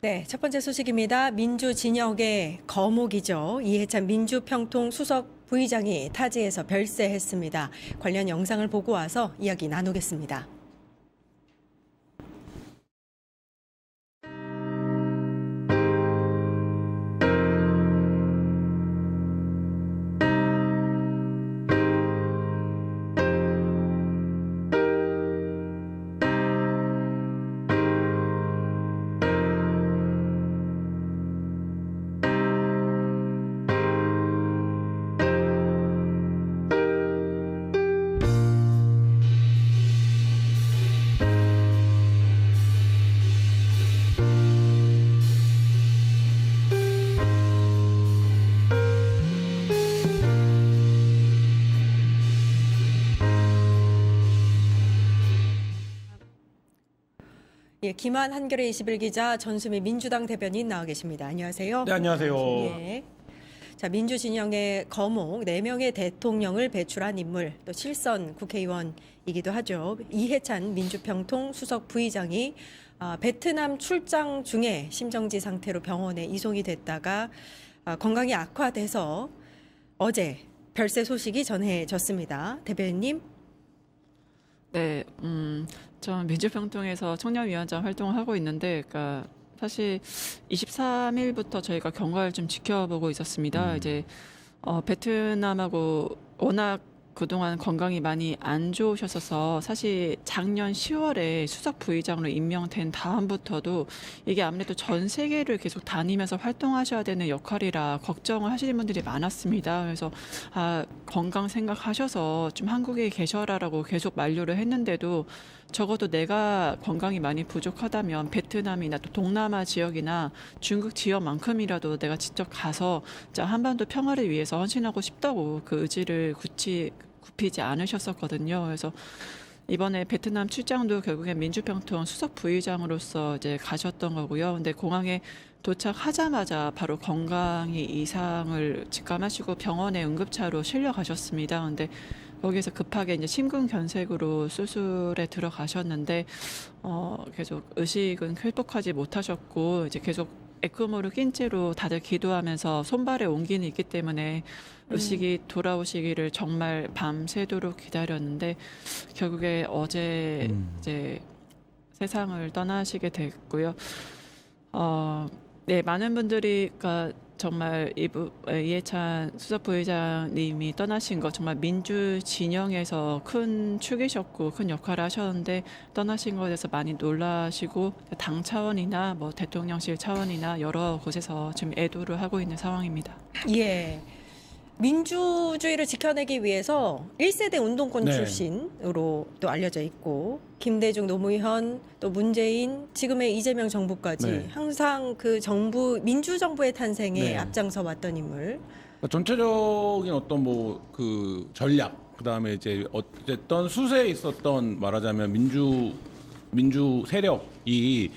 네, 첫 번째 소식입니다. 민주 진영의 거목이죠. 이해찬 민주평통 수석 부의장이 타지에서 별세했습니다. 관련 영상을 보고 와서 이야기 나누겠습니다. 예, 김한 한겨레 21기자 전수미 민주당 대변인 나와 계십니다. 안녕하세요. 네, 안녕하세요. 예. 자, 민주 진영의 거목 4명의 대통령을 배출한 인물, 또 실선 국회의원이기도 하죠. 이해찬 민주평통 수석 부의장이 베트남 출장 중에 심정지 상태로 병원에 이송이 됐다가 건강이 악화돼서 어제 별세 소식이 전해졌습니다. 대변인님. 네, 전 민주평통에서 청년위원장 활동을 하고 있는데, 그러니까 사실 23일부터 저희가 경과를 좀 지켜보고 있었습니다. 이제 베트남하고 워낙 그동안 건강이 많이 안 좋으셨어서 사실 작년 10월에 수석 부의장으로 임명된 다음부터도 이게 아무래도 전 세계를 계속 다니면서 활동하셔야 되는 역할이라 걱정을 하시는 분들이 많았습니다. 그래서 건강 생각하셔서 좀 한국에 계셔라라고 계속 만류를 했는데도 적어도 내가 건강이 많이 부족하다면 베트남이나 또 동남아 지역이나 중국 지역만큼이라도 내가 직접 가서 한반도 평화를 위해서 헌신하고 싶다고 그 의지를 굽히지 않으셨었거든요. 그래서 이번에 베트남 출장도 결국엔 민주평통 수석 부의장으로서 이제 가셨던 거고요. 근데 공항에 도착하자마자 바로 건강이 이상을 직감하시고 병원에 응급차로 실려가셨습니다. 근데 거기에서 급하게 이제 심근경색으로 수술에 들어가셨는데 계속 의식은 회복하지 못하셨고 이제 계속 에크모를 낀 채로 다들 기도하면서 손발에 온기는 있기 때문에 의식이 돌아오시기를 정말 밤새도록 기다렸는데 결국에 어제 이제 세상을 떠나시게 됐고요. 네, 많은 분들이 그러니까 정말 이해찬 수석 부의장님이 떠나신 거 정말 민주 진영에서 큰 축이셨고 큰 역할을 하셨는데 떠나신 것에 대해서 많이 놀라시고 당 차원이나 뭐 대통령실 차원이나 여러 곳에서 지금 애도를 하고 있는 상황입니다. 예. 민주주의를 지켜내기 위해서 1세대 운동권 네. 출신으로 또 알려져 있고 김대중, 노무현, 또 문재인, 지금의 이재명 정부까지 네. 항상 그 정부 민주정부의 탄생에 네. 앞장서 왔던 인물. 그러니까 전체적인 어떤 뭐 그 전략, 그다음에 이제 어쨌든 수세에 있었던 말하자면 민주 세력이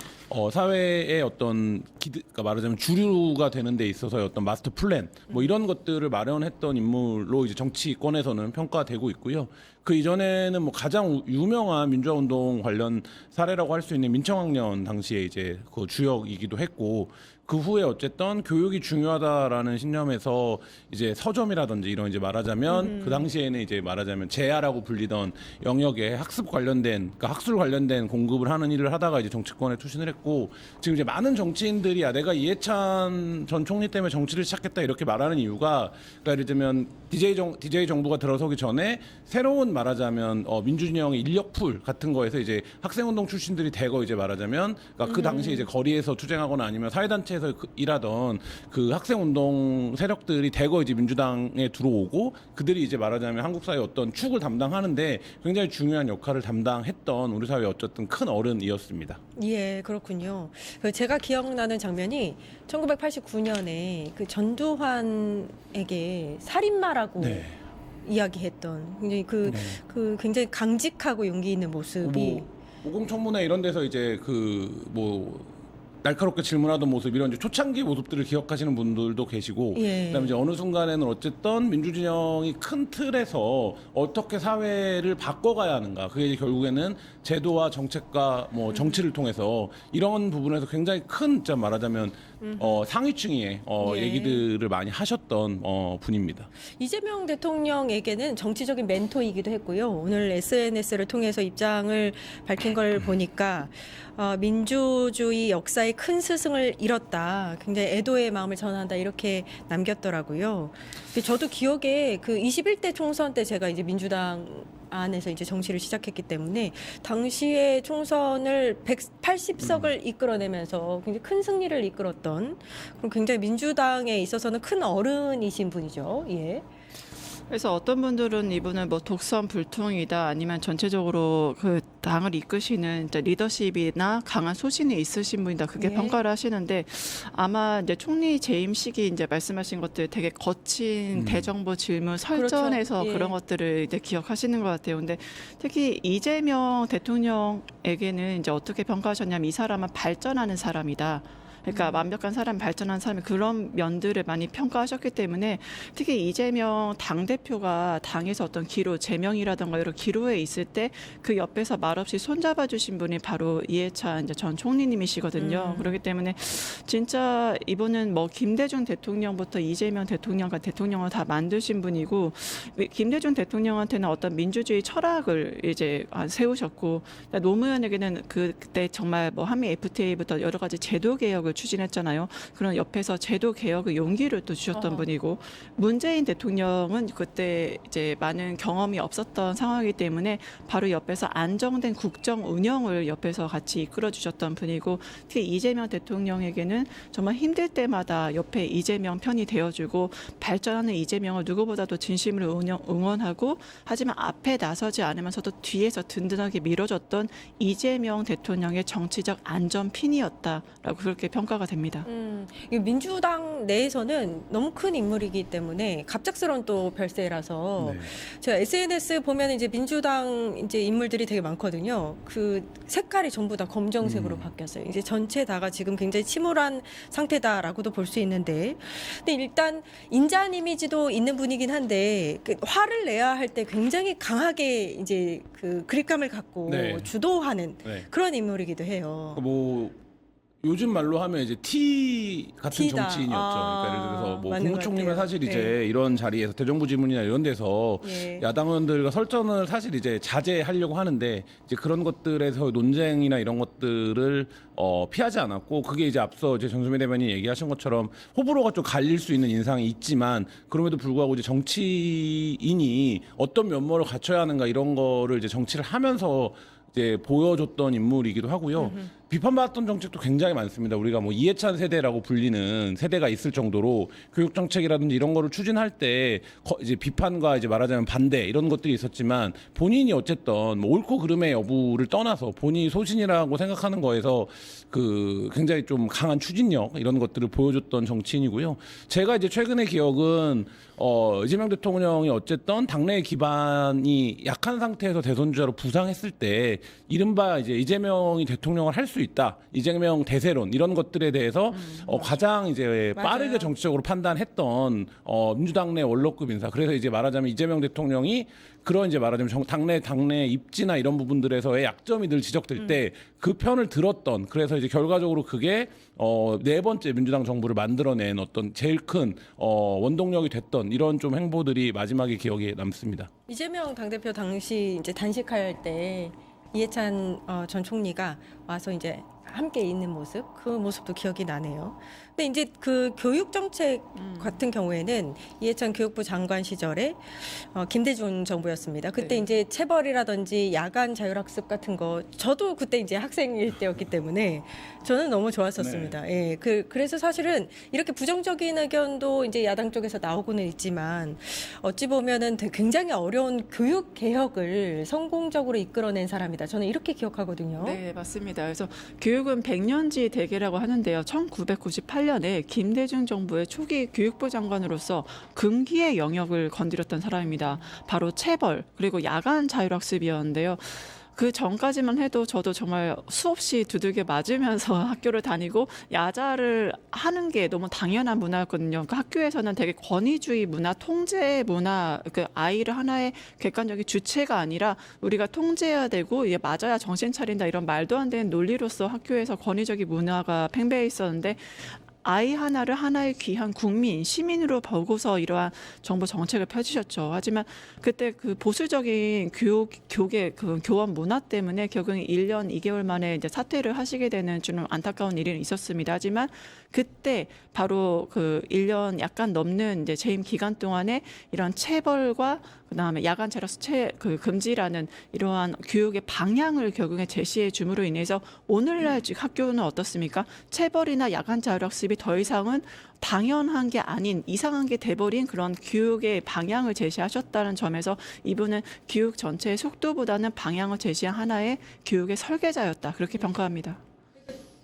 사회의 어떤 그러니까 말하자면 주류가 되는 데 있어서의 어떤 마스터 플랜 뭐 이런 것들을 마련했던 인물로 이제 정치권에서는 평가되고 있고요. 그 이전에는 뭐 가장 유명한 민주화 운동 관련 사례라고 할 수 있는 민청학년 당시에 이제 그 주역이기도 했고, 그 후에 어쨌든 교육이 중요하다라는 신념에서 이제 서점이라든지 이런 이제 말하자면 그 당시에는 이제 말하자면 재야라고 불리던 영역에 학습 관련된 그러니까 학술 관련된 공급을 하는 일을 하다가 이제 정치권에 투신을 했고, 지금 이제 많은 정치인들이 내가 이해찬 전 총리 때문에 정치를 시작했다 이렇게 말하는 이유가, 그러니까 예를 들면 DJ 정부가 들어서기 전에 새로운 말하자면 민주진영의 인력풀 같은 거에서 이제 학생운동 출신들이 대거 이제 말하자면 그러니까 그 당시에 이제 거리에서 투쟁하거나 아니면 사회단체에서 일하던 그 학생운동 세력들이 대거 이제 민주당에 들어오고, 그들이 이제 말하자면 한국 사회 어떤 축을 담당하는데 굉장히 중요한 역할을 담당했던 우리 사회의 어쨌든 큰 어른이었습니다. 예, 그렇군요. 제가 기억나는 장면이 1989년에 그 전두환에게 살인마라고 네. 이야기했던 굉장히 그 굉장히 강직하고 용기 있는 모습이 뭐 오공청문회 이런 데서 이제 그 뭐 날카롭게 질문하던 모습 이런 이제 초창기 모습들을 기억하시는 분들도 계시고 예. 그다음에 이제 어느 순간에는 어쨌든 민주진영이 큰 틀에서 어떻게 사회를 바꿔가야 하는가 그게 이제 결국에는 제도와 정책과 뭐 정치를 통해서 이런 부분에서 굉장히 큰 진짜 말하자면 상위층의 예. 얘기들을 많이 하셨던 분입니다. 이재명 대통령에게는 정치적인 멘토이기도 했고요. 오늘 SNS를 통해서 입장을 밝힌 걸 보니까 민주주의 역사의 큰 스승을 잃었다. 굉장히 애도의 마음을 전한다. 이렇게 남겼더라고요. 저도 기억에 그 21대 총선 때 제가 이제 민주당 안에서 이제 정치를 시작했기 때문에 당시에 총선을 180석을 이끌어내면서 굉장히 큰 승리를 이끌었던 그럼 굉장히 민주당에 있어서는 큰 어른이신 분이죠. 예. 그래서 어떤 분들은 이분은 뭐 독선 불통이다 아니면 전체적으로 그 당을 이끄시는 이제 리더십이나 강한 소신이 있으신 분이다 그렇게 예. 평가를 하시는데 아마 이제 총리 재임 시기 이제 말씀하신 것들 되게 거친 대정부 질문 설전에서 그렇죠. 예. 그런 것들을 이제 기억하시는 것 같아요. 근데 특히 이재명 대통령에게는 이제 어떻게 평가하셨냐면 이 사람은 발전하는 사람이다. 그러니까 완벽한 사람, 발전한 사람이 그런 면들을 많이 평가하셨기 때문에 특히 이재명 당대표가 당에서 어떤 기로, 제명이라든가 이런 기로에 있을 때 그 옆에서 말없이 손잡아 주신 분이 바로 이해찬 이제 전 총리님이시거든요. 그렇기 때문에 진짜 이분은 뭐 김대중 대통령부터 이재명 대통령과 대통령을 다 만드신 분이고 김대중 대통령한테는 어떤 민주주의 철학을 이제 세우셨고 노무현에게는 그때 정말 뭐 한미 FTA부터 여러 가지 제도 개혁을 추진했잖아요. 그런 옆에서 제도 개혁의 용기를 또 주셨던 분이고 문재인 대통령은 그때 이제 많은 경험이 없었던 상황이기 때문에 바로 옆에서 안정된 국정 운영을 옆에서 같이 이끌어 주셨던 분이고 특히 이재명 대통령에게는 정말 힘들 때마다 옆에 이재명 편이 되어주고 발전하는 이재명을 누구보다도 진심으로 응원하고 하지만 앞에 나서지 않으면서도 뒤에서 든든하게 밀어줬던 이재명 대통령의 정치적 안전핀이었다라고 그렇게 평가가 됩니다. 이 민주당 내에서는 너무 큰 인물이기 때문에 갑작스러운 또 별세라서 네. 제가 SNS 보면 이제 민주당 이제 인물들이 되게 많거든요. 그 색깔이 전부 다 검정색으로 바뀌었어요. 이제 전체 다가 지금 굉장히 침울한 상태다라고도 볼 수 있는데, 근데 일단 인자한 이미지도 있는 분이긴 한데 그 화를 내야 할 때 굉장히 강하게 이제 그 그립감을 갖고 네. 주도하는 네. 그런 인물이기도 해요. 뭐 요즘 말로 하면 이제 T 같은 T다. 정치인이었죠. 그러니까 예를 들어서 뭐 맞는 것 국무총리는 같아요. 사실 이제 네. 이런 자리에서 대정부 질문이나 이런 데서 예. 야당 의원들과 설전을 사실 이제 자제하려고 하는데 이제 그런 것들에서 논쟁이나 이런 것들을 피하지 않았고 그게 이제 앞서 이제 정수미 대변인이 얘기하신 것처럼 호불호가 좀 갈릴 수 있는 인상이 있지만 그럼에도 불구하고 이제 정치인이 어떤 면모를 갖춰야 하는가 이런 거를 이제 정치를 하면서 이제 보여줬던 인물이기도 하고요. 비판받았던 정책도 굉장히 많습니다. 우리가 뭐 이해찬 세대라고 불리는 세대가 있을 정도로 교육 정책이라든지 이런 거를 추진할 때 이제 비판과 이제 말하자면 반대 이런 것들이 있었지만 본인이 어쨌든 뭐 옳고 그름의 여부를 떠나서 본인이 소신이라고 생각하는 거에서 그 굉장히 좀 강한 추진력 이런 것들을 보여줬던 정치인이고요. 제가 이제 최근의 기억은 이재명 대통령이 어쨌든 당내 기반이 약한 상태에서 대선 주자로 부상했을 때 이른바 이제 이재명이 대통령을 할 수 있다. 이재명 대세론 이런 것들에 대해서 가장 이제 맞아요. 빠르게 정치적으로 판단했던 민주당 내 원로급 인사. 그래서 이제 말하자면 이재명 대통령이 그런 이제 말하자면 당내 입지나 이런 부분들에서의 약점이 늘 지적될 때 그 편을 들었던 그래서 이제 결과적으로 그게 네 번째 민주당 정부를 만들어낸 어떤 제일 큰 원동력이 됐던 이런 좀 행보들이 마지막에 기억에 남습니다. 이재명 당대표 당시 이제 단식할 때 이해찬 전 총리가 와서 이제 함께 있는 모습, 그 모습도 기억이 나네요. 근데 이제 그 교육 정책 같은 경우에는 이해찬 교육부 장관 시절에 김대중 정부였습니다. 그때 네. 이제 체벌이라든지 야간 자율학습 같은 거 저도 그때 이제 학생일 때였기 때문에 저는 너무 좋았었습니다. 예, 그래서 사실은 이렇게 부정적인 의견도 이제 야당 쪽에서 나오고는 있지만 어찌 보면은 굉장히 어려운 교육 개혁을 성공적으로 이끌어낸 사람이다. 저는 이렇게 기억하거든요. 네, 맞습니다. 그래서 교육은 100년지 대계라고 하는데요. 1998년에 김대중 정부의 초기 교육부 장관으로서 금기의 영역을 건드렸던 사람입니다. 바로 체벌 그리고 야간 자율학습이었는데요. 그 전까지만 해도 저도 정말 수없이 두들겨 맞으면서 학교를 다니고 야자를 하는 게 너무 당연한 문화였거든요. 그 학교에서는 되게 권위주의 문화, 통제 문화, 그 아이를 하나의 객관적인 주체가 아니라 우리가 통제해야 되고 이게 맞아야 정신 차린다 이런 말도 안 되는 논리로서 학교에서 권위적인 문화가 팽배해 있었는데 아이 하나를 하나의 귀한 국민, 시민으로 보고서 이러한 정부 정책을 펴주셨죠. 하지만 그때 그 보수적인 교계, 그 교원 문화 때문에 결국엔 1년 2개월 만에 이제 사퇴를 하시게 되는 좀 안타까운 일이 있었습니다. 하지만 그때 바로 그 1년 약간 넘는 이제 재임 기간 동안에 이런 체벌과 그다음에 야간 자력 그 금지라는 이러한 교육의 방향을 결국에 제시해 줌으로 인해서 오늘날 학교는 어떻습니까? 체벌이나 야간 자율학습이 더 이상은 당연한 게 아닌 이상한 게 돼버린 그런 교육의 방향을 제시하셨다는 점에서 이분은 교육 전체의 속도보다는 방향을 제시한 하나의 교육의 설계자였다. 그렇게 평가합니다.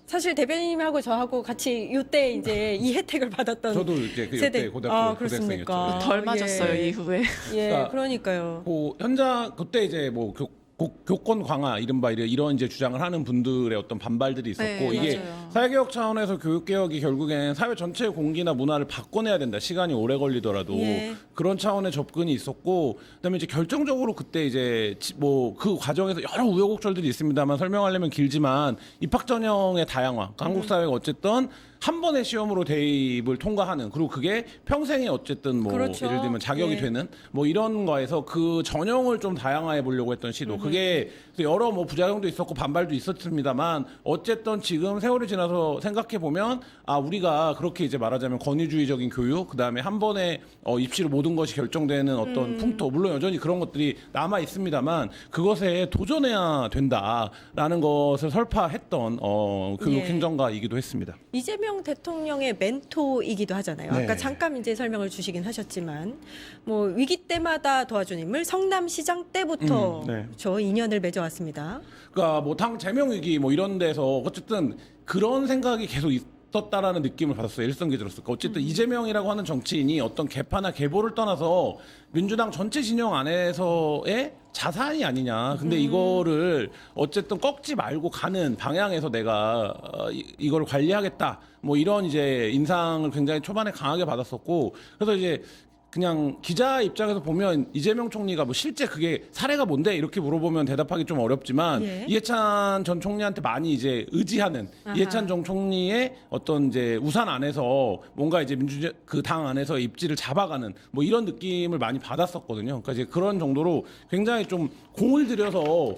사실 대변인님하고 저하고 같이 이때 이제 이 혜택을 받았던 저도 이제 그 세대. 이때 고등학교 그렇습니까? 고등학생이었죠. 덜 맞았어요, 예. 이후에. 예, 그러니까 그러니까요. 뭐 현장 그때 이제 뭐 교권 강화 이른바 이런 이제 주장을 하는 분들의 어떤 반발들이 있었고 네, 이게 맞아요. 사회개혁 차원에서 교육개혁이 결국엔 사회 전체의 공기나 문화를 바꿔내야 된다. 시간이 오래 걸리더라도 예. 그런 차원의 접근이 있었고 그다음에 이제 결정적으로 그때 이제 뭐 그 과정에서 여러 우여곡절들이 있습니다만 설명하려면 길지만 입학 전형의 다양화. 그러니까 한국 사회가 어쨌든 한 번의 시험으로 대입을 통과하는 그리고 그게 평생에 어쨌든 뭐 그렇죠. 예를 들면 자격이 예. 되는 뭐 이런 거에서 그 전형을 좀 다양화해 보려고 했던 시도 그게 여러 뭐 부작용도 있었고 반발도 있었습니다만 어쨌든 지금 세월이 지나서 생각해 보면 아 우리가 그렇게 이제 말하자면 권위주의적인 교육 그다음에 한 번에 입시로 모든 것이 결정되는 어떤 풍토 물론 여전히 그런 것들이 남아 있습니다만 그것에 도전해야 된다라는 것을 설파했던 교육 예. 행정가이기도 했습니다. 이재명 대통령의 멘토이기도 하잖아요. 네. 아까 잠깐 이제 설명을 주시긴 하셨지만 뭐 위기 때마다 도와준 인물 성남시장 때부터 네. 저 인연을 맺어왔습니다. 그러니까 뭐 당 제명 위기 뭐 이런 데서 어쨌든 그런 생각이 계속 있었다라는 느낌을 받았어요. 일선 기자로서. 그러니까 어쨌든 이재명이라고 하는 정치인이 어떤 개파나 계보를 떠나서 민주당 전체 진영 안에서의 자산이 아니냐. 근데 이거를 어쨌든 꺾지 말고 가는 방향에서 내가 이걸 관리하겠다. 뭐 이런 이제 인상을 굉장히 초반에 강하게 받았었고 그래서 이제 그냥 기자 입장에서 보면 이재명 총리가 뭐 실제 그게 사례가 뭔데 이렇게 물어보면 대답하기 좀 어렵지만 예. 이해찬 전 총리한테 많이 이제 의지하는 아하. 이해찬 전 총리의 어떤 이제 우산 안에서 뭔가 이제 그 당 안에서 입지를 잡아가는 뭐 이런 느낌을 많이 받았었거든요. 그러니까 이제 그런 정도로 굉장히 좀 공을 들여서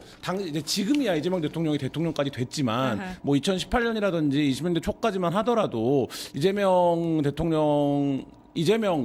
이제 지금이야 이재명 대통령이 대통령까지 됐지만 아하. 뭐 2018년이라든지 20년대 초까지만 하더라도 이재명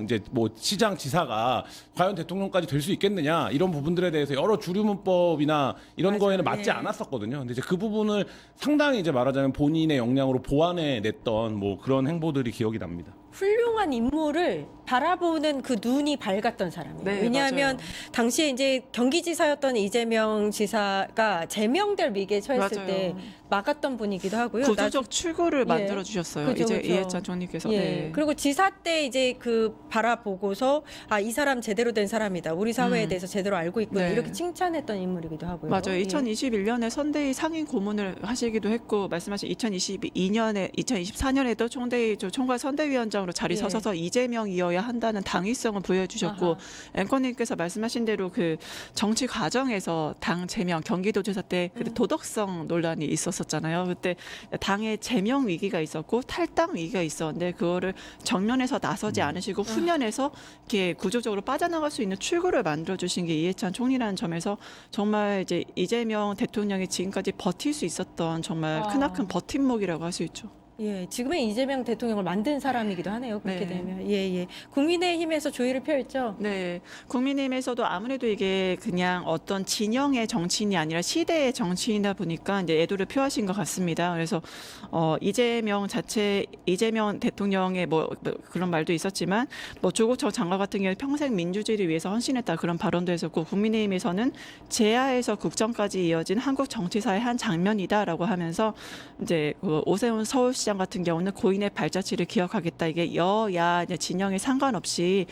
이제 뭐 시장 지사가 과연 대통령까지 될 수 있겠느냐 이런 부분들에 대해서 여러 주류 문법이나 이런 맞아요. 거에는 맞지 예. 않았었거든요. 근데 이제 그 부분을 상당히 이제 말하자면 본인의 역량으로 보완해 냈던 뭐 그런 행보들이 기억이 납니다. 훌륭한 인물을 바라보는 그 눈이 밝았던 사람이에요. 네, 왜냐하면 맞아요. 당시에 이제 경기지사였던 이재명 지사가 제명될 위기에 처했을 맞아요. 때 막았던 분이기도 하고요. 구조적 출구를 예. 만들어 주셨어요. 그죠, 이제 그죠. 이해찬 총리께서. 예. 네. 그리고 지사 때 이제 그 바라보고서 아, 이 사람 제대로 된 사람이다. 우리 사회에 대해서 제대로 알고 있구나. 네. 이렇게 칭찬했던 인물이기도 하고요. 맞아요. 예. 2021년에 선대위 상임 고문을 하시기도 했고 말씀하신 2024년에도 총괄 선대위원장으로 자리 예. 서셔서 이재명이어야 한다는 당위성을 부여해주셨고 아하. 앵커님께서 말씀하신 대로 그 정치 과정에서 당 제명 경기도지사 때 그때 도덕성 논란이 있었었잖아요. 그때 당의 제명 위기가 있었고 탈당 위기가 있었는데 그거를 정면에서 나서지 않으시고 후면에서 이렇게 구조적으로 빠져나갈 수 있는 출구를 만들어 주신 게 이해찬 총리라는 점에서 정말 이제 이재명 대통령이 지금까지 버틸 수 있었던 정말 크나큰 버팀목이라고 할 수 있죠. 예, 지금의 이재명 대통령을 만든 사람이기도 하네요. 그렇게 네. 되면. 예, 예. 국민의힘에서 조의를 펴있죠. 네, 국민의힘에서도 아무래도 이게 그냥 어떤 진영의 정치인이 아니라 시대의 정치인이다 보니까 이제 애도를 표하신 것 같습니다. 그래서 이재명 대통령의 뭐 그런 말도 있었지만 뭐 조국 전 장관 같은 경우 평생 민주주의를 위해서 헌신했다 그런 발언도 했었고 국민의힘에서는 제야에서 국정까지 이어진 한국 정치사의 한 장면이다라고 하면서 이제 그 오세훈 서울시장 같은 경우는 고인의 발자취를 기억하겠다. 이게 여야 진영에 상관없이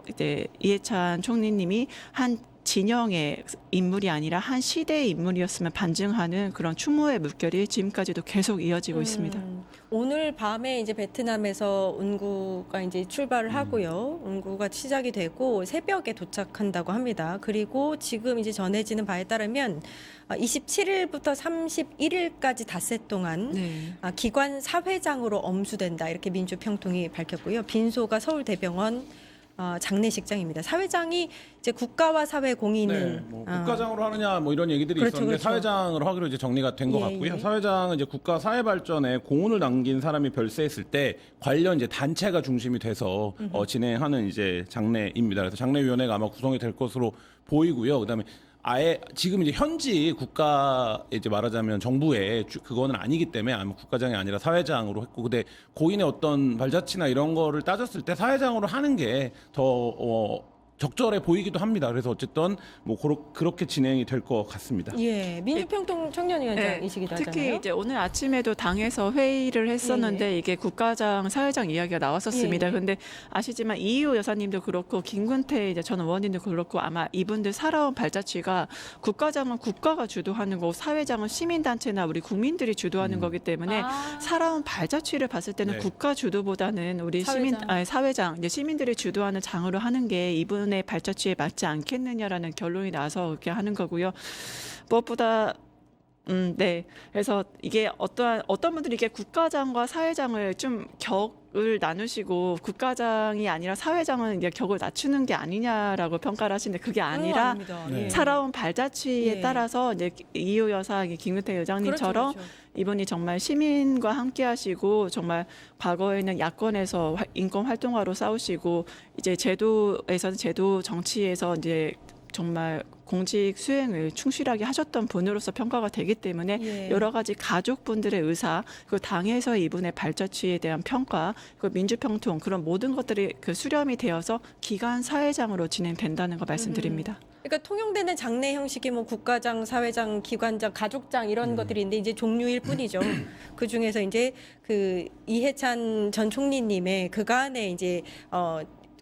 이제 이해찬 총리님이 한 진영의 인물이 아니라 한 시대의 인물이었으면 반증하는 그런 추모의 물결이 지금까지도 계속 이어지고 있습니다. 오늘 밤에 이제 베트남에서 운구가 이제 출발을 하고요. 운구가 시작이 되고 새벽에 도착한다고 합니다. 그리고 지금 이제 전해지는 바에 따르면 27일부터 31일까지 닷새 동안 네. 기관 사회장으로 엄수된다 이렇게 민주평통이 밝혔고요. 빈소가 서울대병원 장례식장입니다. 사회장이 이제 국가와 사회 공인은 뭐 국가장으로 하느냐 뭐 이런 얘기들이 그렇죠, 있었는데 그렇죠. 사회장으로 하기로 이제 정리가 된 것 예, 같고요. 예. 사회장은 이제 국가 사회 발전에 공헌을 남긴 사람이 별세했을 때 관련 이제 단체가 중심이 돼서 진행하는 이제 장례입니다. 그래서 장례위원회가 아마 구성이 될 것으로 보이고요. 그다음에 아예 지금 이제 현지 국가 이제 말하자면 정부의 그거는 아니기 때문에 아마 국가장이 아니라 사회장으로 했고, 근데 고인의 어떤 발자취나 이런 거를 따졌을 때 사회장으로 하는 게 더 적절해 보이기도 합니다. 그래서 어쨌든 뭐 그렇게 진행이 될 것 같습니다. 예, 민주평통 청년위원장이시기도 하잖아요. 특히 이제 오늘 아침에도 당에서 회의를 했었는데 이게 국가장, 사회장 이야기가 나왔었습니다. 예. 근데 아시지만 이희호 여사님도 그렇고 김근태 이제 전 의원님도 그렇고 아마 이분들 살아온 발자취가 국가장은 국가가 주도하는 거고 사회장은 시민단체나 우리 국민들이 주도하는 거기 때문에 살아온 발자취를 봤을 때는 네. 국가 주도보다는 우리 사회장. 사회장, 이제 시민들이 주도하는 장으로 하는 게 이분의 발자취에 맞지 않겠느냐라는 결론이 나서 그렇게 하는 거고요. 무엇보다 네. 그래서 이게 어떤 분들이 이게 국가장과 사회장을 좀 격을 나누시고 국가장이 아니라 사회장은 이제 격을 낮추는 게 아니냐라고 평가를 하시는데 그게 아니라 아닙니다. 네. 예. 살아온 발자취에 예. 따라서 이제 이호 여사, 김근태 의장님처럼 그렇죠, 그렇죠. 이분이 정말 시민과 함께하시고 정말 과거에는 야권에서 인권 활동가로 싸우시고 이제 제도에서는 제도 정치에서 이제 정말 공직 수행을 충실하게 하셨던 분으로서 평가가 되기 때문에 예. 여러 가지 가족분들의 의사, 그리고 당에서 이분의 발자취에 대한 평가, 그리고 민주평통 그런 모든 것들이 그 수렴이 되어서 기관 사회장으로 진행된다는 거 말씀드립니다. 그러니까 통용되는 장례 형식이 뭐 국가장, 사회장, 기관장, 가족장 이런 것들이 있는데 이제 종류일 뿐이죠. 그 중에서 이제 그 이해찬 전 총리님의 그간의 이제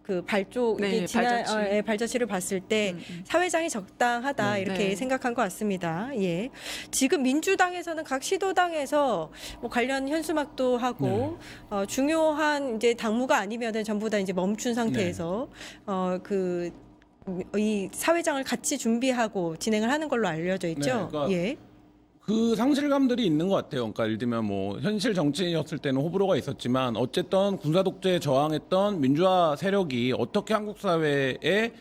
그 발족 네, 이게 지난 발자취. 발자취를 봤을 때 사회장이 적당하다 네. 이렇게 네. 생각한 것 같습니다. 예. 지금 민주당에서는 각 시도당에서 뭐 관련 현수막도 하고 중요한 이제 당무가 아니면은 전부 다 이제 멈춘 상태에서 이 사회장을 같이 준비하고 진행을 하는 걸로 알려져 있죠. 네, 그러니까 예. 그 상실감들이 있는 것 같아요. 그러니까 예를 들면 뭐 현실 정치인이었을 때는 호불호가 있었지만 어쨌든 군사 독재에 저항했던 민주화 세력이 어떻게 한국 사회의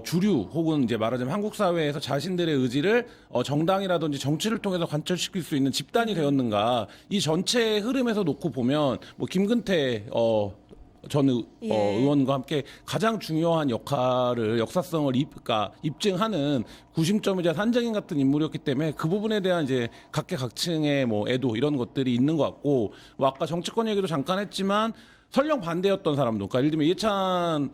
주류 혹은 이제 말하자면 한국 사회에서 자신들의 의지를 정당이라든지 정치를 통해서 관철시킬 수 있는 집단이 되었는가, 이 전체 흐름에서 놓고 보면 뭐 김근태 전 의원과 함께 가장 중요한 역할을 역사성을 입증하는 구심점이자 산증인 같은 인물이었기 때문에 그 부분에 대한 이제 각계각층의 뭐 애도 이런 것들이 있는 것 같고, 뭐 아까 정치권 얘기도 잠깐 했지만 설령 반대였던 사람도, 그러니까 예를 들면 이해찬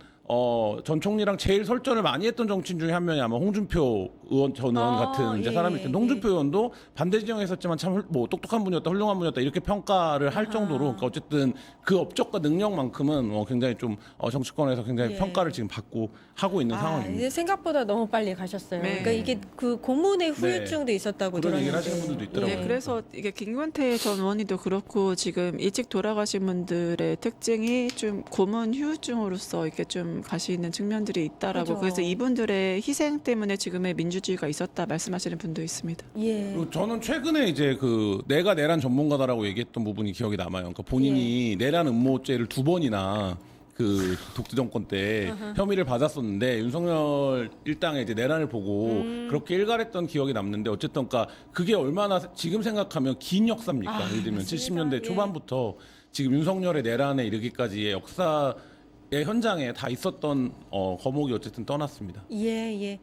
전 총리랑 제일 설전을 많이 했던 정치인 중에 한 명이 아마 홍준표 전 의원 같은 이제 예, 사람일 텐데, 홍준표 의원도 반대 진영에 있었지만 참 뭐 똑똑한 분이었다, 훌륭한 분이었다 이렇게 평가를 할 정도로, 그러니까 어쨌든 그 업적과 능력만큼은 굉장히 좀 정치권에서 굉장히 예. 평가를 지금 받고 하고 있는 상황입니다. 이제 생각보다 너무 빨리 가셨어요. 네. 그러니까 이게 그 고문의 후유증도 있었다고 그런 들었는데. 얘기를 하시는 분들도 있더라고요. 네, 그래서 이게 김근태 전 의원님도 그렇고 지금 일찍 돌아가신 분들의 특징이 좀 고문 후유증으로서 이렇게 좀 가시는 측면들이 있다라고. 그렇죠. 그래서 이분들의 희생 때문에 지금의 민주주의가 있었다 말씀하시는 분도 있습니다. 예. 그리고 저는 최근에 이제 그 내가 내란 전문가다라고 얘기했던 부분이 기억이 남아요. 그러니까 본인이 내란 음모죄를 2번이나 그 독재 정권 때 혐의를 받았었는데 윤석열 일당의 이제 내란을 보고 그렇게 일갈했던 기억이 남는데, 어쨌든 그러니까 그게 얼마나 지금 생각하면 긴 역사입니까? 예를 들면 맞습니다. 70년대 예. 초반부터 지금 윤석열의 내란에 이르기까지의 역사의 현장에 다 있었던 거목이 어쨌든 떠났습니다. 예, 예.